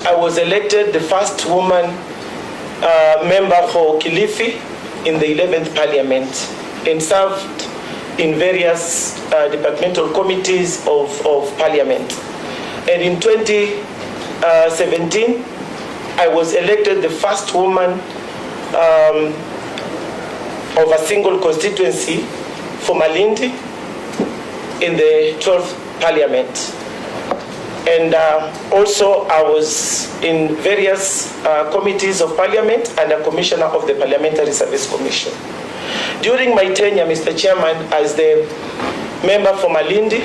I was elected the first woman member for Kilifi in the 11th Parliament and served in various departmental committees of Parliament. And in 2017, I was elected the first woman of a single constituency for Malindi in the 12th Parliament. And also I was in various committees of Parliament and a commissioner of the Parliamentary Service Commission. During my tenure, Mr. Chairman, as the member for Malindi,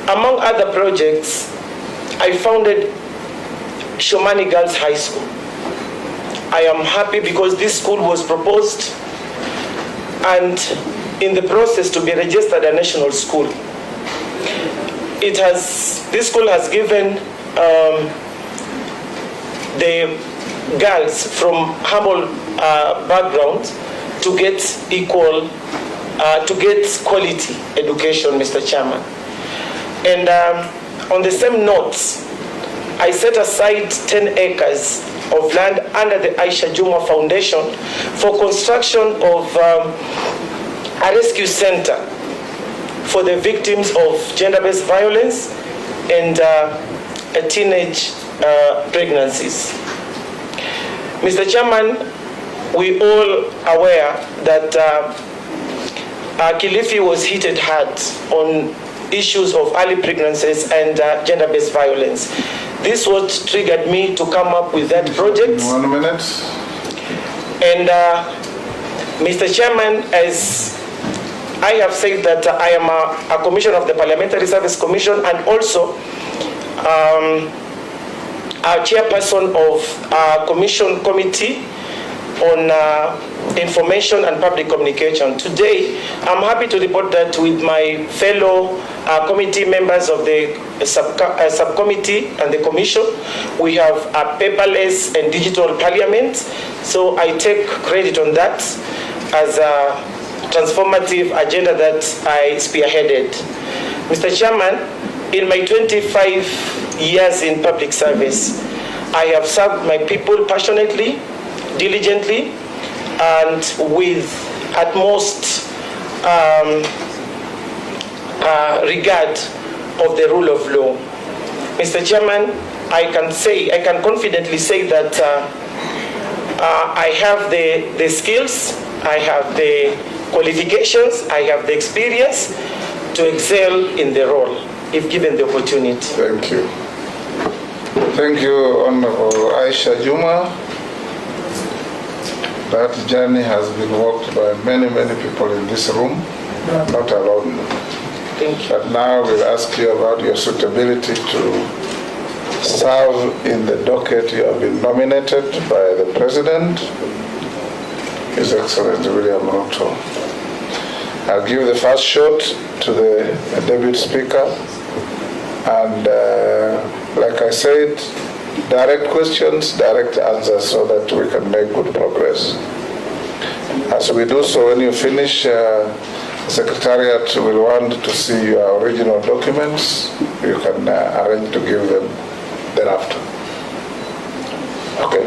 among other projects, I founded Shomani Girls High School. I am happy because this school was proposed and in the process to be registered a national school. This school has given the girls from humble backgrounds to get quality education, Mr. Chairman. And on the same note, I set aside 10 acres of land under the Aisha Jumwa Foundation for construction of a rescue center for the victims of gender-based violence and teenage pregnancies. Mr. Chairman, we all aware that Kilifi was hit hard on issues of early pregnancies and gender-based violence. This what triggered me to come up with that project. 1 minute. And Mr. Chairman, as I have said that I am a commissioner of the Parliamentary Service Commission and also a chairperson of a commission committee on information and public communication. Today, I'm happy to report that with my fellow committee members of the subcommittee and the commission, we have a paperless and digital parliament. So I take credit on that as a transformative agenda that I spearheaded. Mr. Chairman, in my 25 years in public service, I have served my people passionately, diligently, and with utmost regard of the rule of law. Mr. Chairman, I can confidently say that I have the skills, I have the qualifications, I have the experience to excel in the role, if given the opportunity. Thank you. Thank you, Honorable Aisha Jumwa. That journey has been walked by many, many people in this room, not alone. Thank you. But now we'll ask you about your suitability to serve in the docket you have been nominated by the President, His Excellency William Ruto. I'll give the first shot to the Deputy Speaker, and like I said, direct questions, direct answers, so that we can make good progress. As we do so, when you finish, Secretariat will want to see your original documents. You can arrange to give them thereafter. Okay.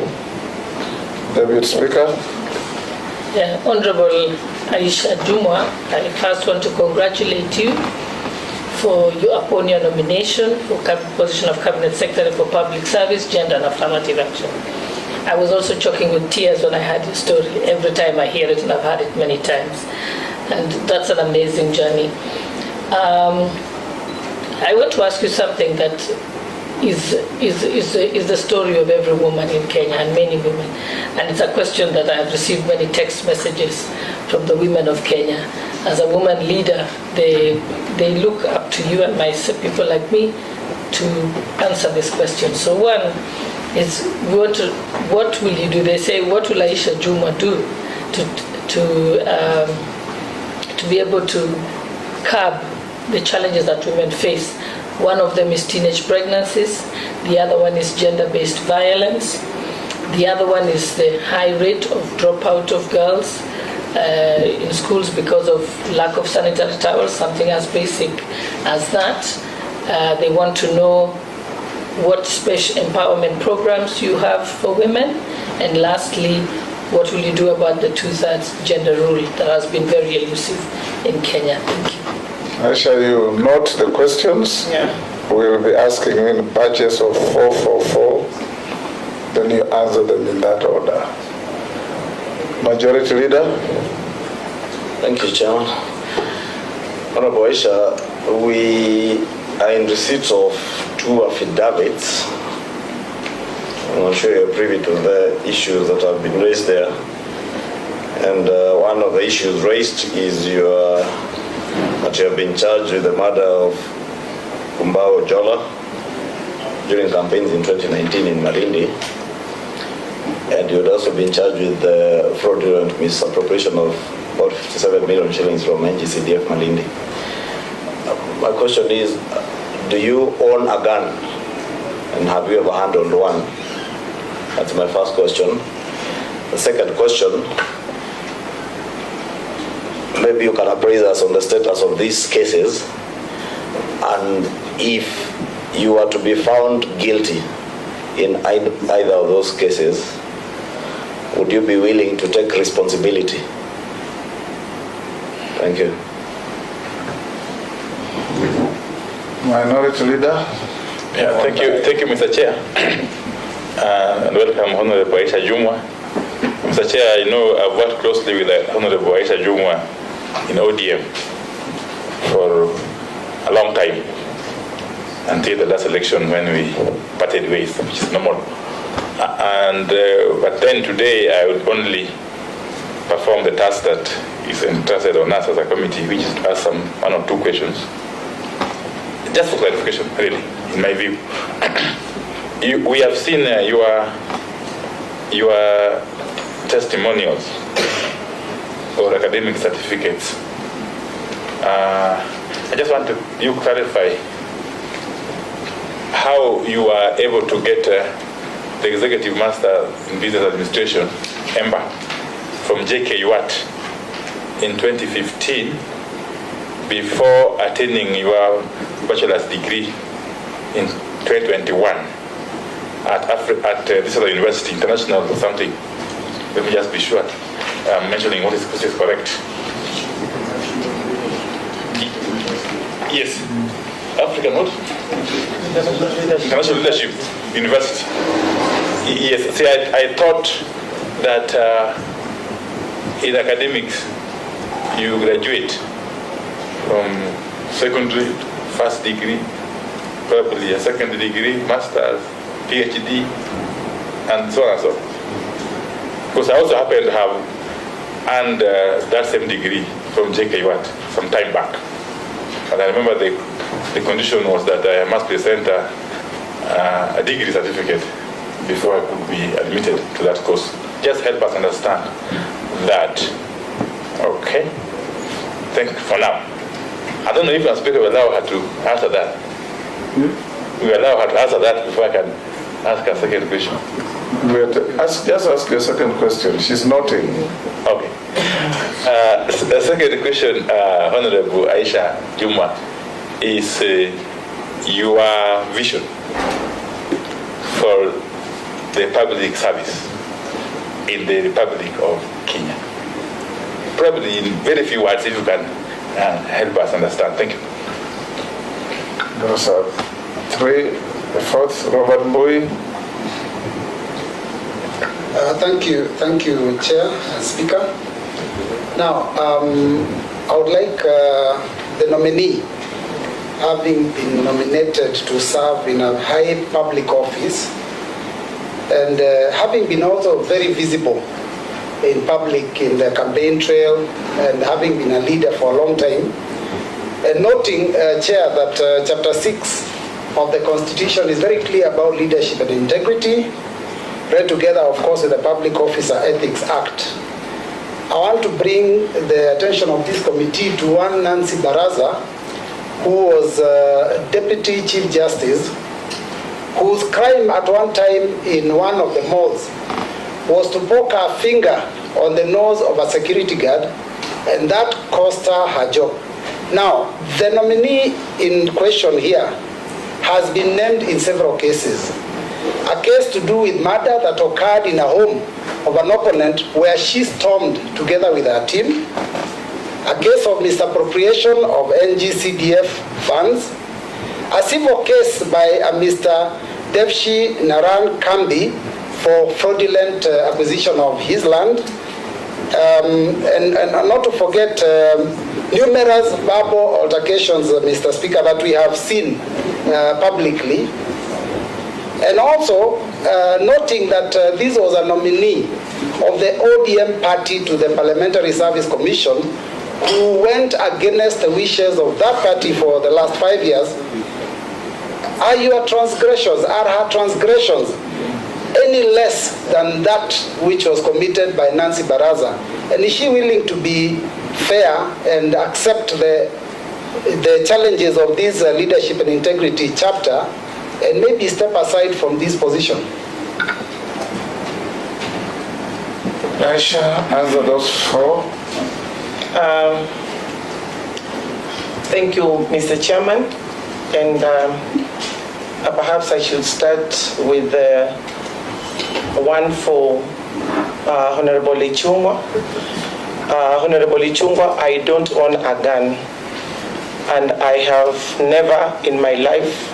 Deputy Speaker. Yeah, Honorable Aisha Jumwa, I first want to congratulate you upon your nomination for position of Cabinet Secretary for Public Service, Gender and Affirmative Action. I was also choking with tears when I heard your story. Every time I hear it, and I've heard it many times. And that's an amazing journey. I want to ask you something that is the story of every woman in Kenya and many women. And it's a question that I have received many text messages from the women of Kenya. As a woman leader, they look up to you and people like me to answer this question. So one is, what will you do? They say, what will Aisha Jumwa do to be able to curb the challenges that women face? One of them is teenage pregnancies. The other one is gender-based violence. The other one is the high rate of dropout of girls in schools because of lack of sanitary towels, something as basic as that. They want to know what special empowerment programs you have for women. And lastly, what will you do about the 2/3 gender rule that has been very elusive in Kenya? Thank you. Aisha, you note the questions? Yeah. We'll be asking in batches of 444. Then you answer them in that order. Majority Leader. Thank you, Chairman. Honorable Aisha, we are in receipt of 2 affidavits. I'm sure you're privy to the issues that have been raised there. And one of the issues raised is that you have been charged with the murder of Kumbao Jola during campaigns in 2019 in Malindi. And you had also been charged with the fraudulent misappropriation of about 57 million shillings from NGCDF Malindi. My question is, do you own a gun? And have you ever handled one? That's my first question. The second question, maybe you can appraise us on the status of these cases, and if you are to be found guilty in either of those cases, would you be willing to take responsibility? Thank you. Minority Leader. Yeah, thank you, Mr. Chair. And welcome, Honorable Aisha Jumwa. Mr. Chair, I know I've worked closely with Honorable Aisha Jumwa in ODM for a long time, until the last election when we parted ways, which is normal. But then today I would only perform the task that is entrusted on us as a committee, which is to ask one or two questions. Just for clarification, really, in my view. We have seen your testimonials or academic certificates. I just want you to clarify how you are able to get the Executive Master in Business Administration, EMBA, from JKUAT in 2015 before attaining your bachelor's degree in 2021 at this other university, international or something. Let me just be sure I'm mentioning what is correct. Yes, African what? International Leadership University. Yes, see, I thought that in academics you graduate from secondary, first degree, probably a second degree, master's, PhD, and so on and so on. Because I also happen to have earned that same degree from JKUAT some time back. And I remember the condition was that I must present a degree certificate before I could be admitted to that course. Just help us understand that. Okay. Thank you for now. I don't know if I'm speaking, we allow her to answer that. We allow her to answer that before I can ask a second question. Just ask your second question. She's noting. Okay. The second question, Honorable Aisha Jumwa, is your vision for the public service in the Republic of Kenya. Probably in very few words, if you can help us understand. Thank you. Those are three. The fourth, Robert Boy. Thank you, Chair and Speaker. Now, I would like the nominee, having been nominated to serve in a high public office, and having been also very visible in public in the campaign trail, and having been a leader for a long time, and noting, Chair, that Chapter 6 of the Constitution is very clear about leadership and integrity, read together, of course, with the Public Officer Ethics Act. I want to bring the attention of this committee to one Nancy Baraza, who was Deputy Chief Justice, whose crime at one time in one of the malls was to poke her finger on the nose of a security guard, and that cost her her job. Now, the nominee in question here has been named in several cases. A case to do with murder that occurred in a home of an opponent where she stormed together with her team. A case of misappropriation of NGCDF funds. A civil case by a Mr. Devshi Naran Kambi for fraudulent acquisition of his land. And not to forget numerous verbal altercations, Mr. Speaker, that we have seen publicly. And also noting that this was a nominee of the ODM party to the Parliamentary Service Commission who went against the wishes of that party for the last 5 years. Are your transgressions, are her transgressions any less than that which was committed by Nancy Baraza? And is she willing to be fair and accept the challenges of this leadership and integrity chapter and maybe step aside from this position? Aisha, answer those four. Thank you, Mr. Chairman. And perhaps I should start with the one for Honorable Jumwa. Honorable Jumwa, I don't own a gun, and I have never in my life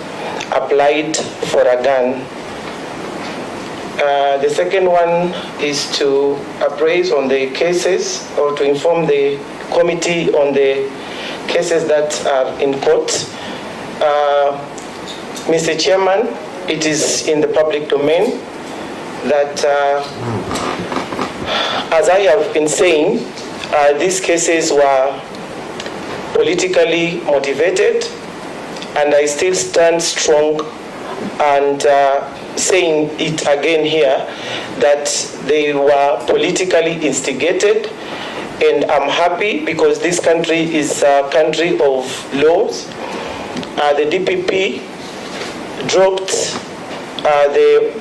applied for a gun. The second one is to appraise on the cases or to inform the committee on the cases that are in court. Mr. Chairman, it is in the public domain that, as I have been saying, these cases were politically motivated, and I still stand strong and saying it again here that they were politically instigated, and I'm happy because this country is a country of laws. The DPP dropped the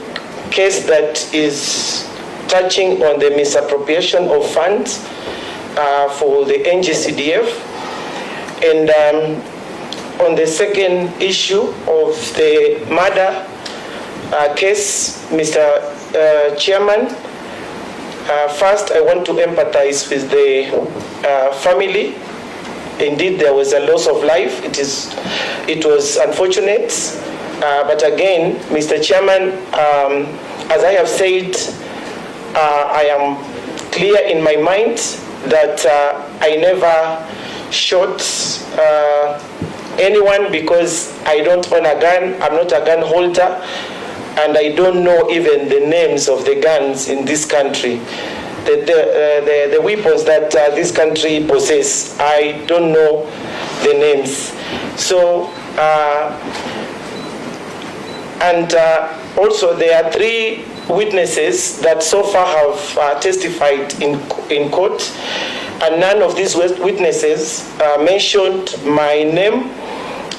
case that is touching on the misappropriation of funds for the NGCDF, and on the second issue of the murder case, Mr. Chairman, first I want to empathize with the family. Indeed, there was a loss of life. It was unfortunate, but again, Mr. Chairman, as I have said, I am clear in my mind that I never shot anyone because I don't own a gun. I'm not a gun holder, and I don't know even the names of the guns in this country. The weapons that this country possess, I don't know the names. So, also there are 3 witnesses that so far have testified in court, and none of these witnesses mentioned my name.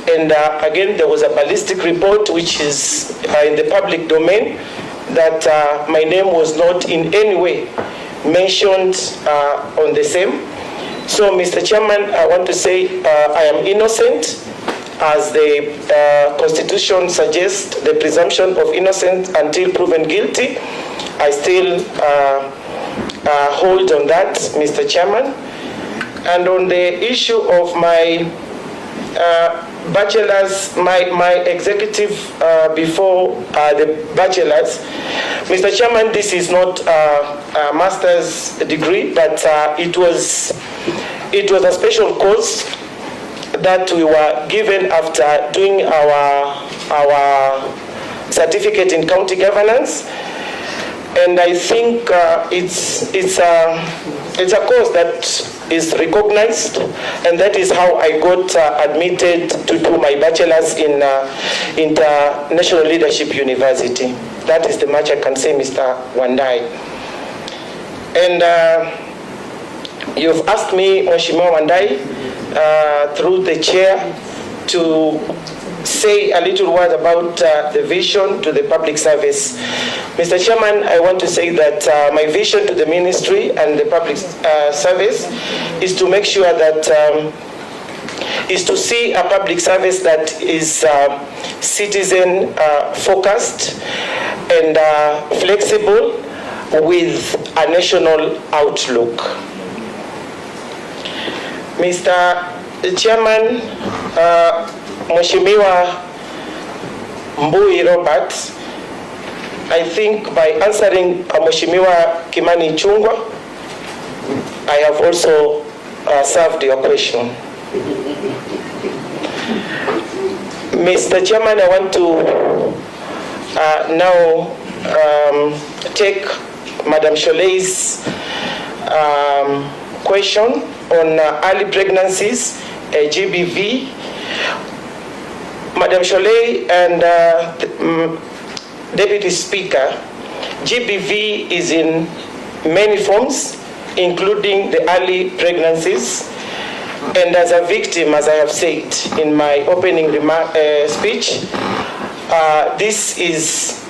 And again, there was a ballistic report which is in the public domain that my name was not in any way mentioned on the same. So, Mr. Chairman, I want to say I am innocent, as the Constitution suggests the presumption of innocence until proven guilty. I still hold on that, Mr. Chairman. And on the issue of my bachelor's, my executive before the bachelor's, Mr. Chairman, this is not a master's degree, but it was a special course that we were given after doing our certificate in county governance, and I think it's a course that is recognized, and that is how I got admitted to do my bachelor's in International Leadership University. That is the much I can say, Mr. Wandai. And you've asked me, Mheshimiwa Wandai, through the chair, to say a little word about the vision to the public service. Mr. Chairman, I want to say that my vision to the ministry and the public service is to make sure that is to see a public service that is citizen focused and flexible with a national outlook. Mr. Chairman, Mheshimiwa Mbui Robert, I think by answering Mheshimiwa Kimani Ichung'wah, I have also served your question. Mr. Chairman, I want to now take Madam Sholei's question on early pregnancies, GBV. Madam Sholei and Deputy Speaker, GBV is in many forms, including the early pregnancies. And as a victim, as I have said in my opening speech, this is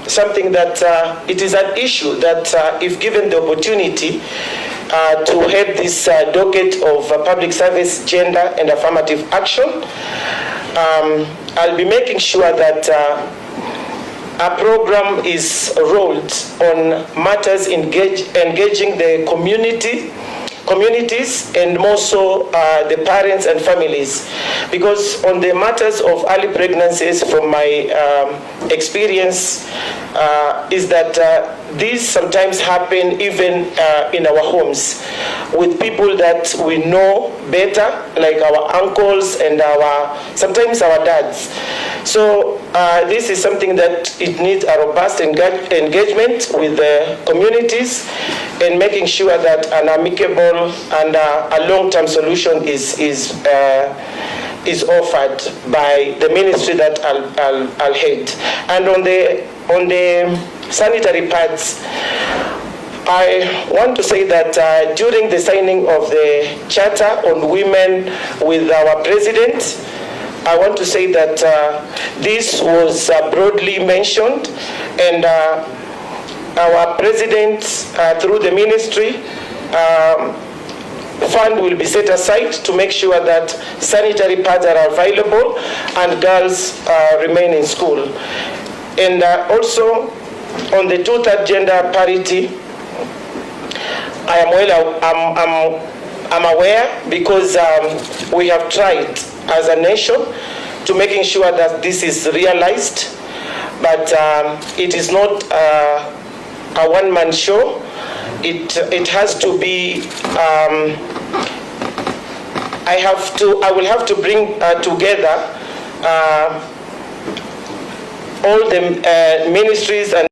something that it is an issue that if given the opportunity to head this docket of public service, gender and affirmative action, I'll be making sure that a program is rolled on matters engaging the communities and more so the parents and families, because on the matters of early pregnancies, from my experience, is that these sometimes happen even in our homes with people that we know better, like our uncles and sometimes our dads. So this is something that it needs a robust engagement with the communities and making sure that an amicable and a long-term solution is offered by the ministry that I'll head. And on the sanitary pads, I want to say that during the signing of the Charter on Women with our President, I want to say that this was broadly mentioned, and our President, through the ministry, fund will be set aside to make sure that sanitary pads are available and girls remain in school. And also on the 2/3 gender parity, I'm aware because we have tried as a nation to making sure that this is realized, but it is not a one-man show. It has to be. I will have to bring together all the ministries and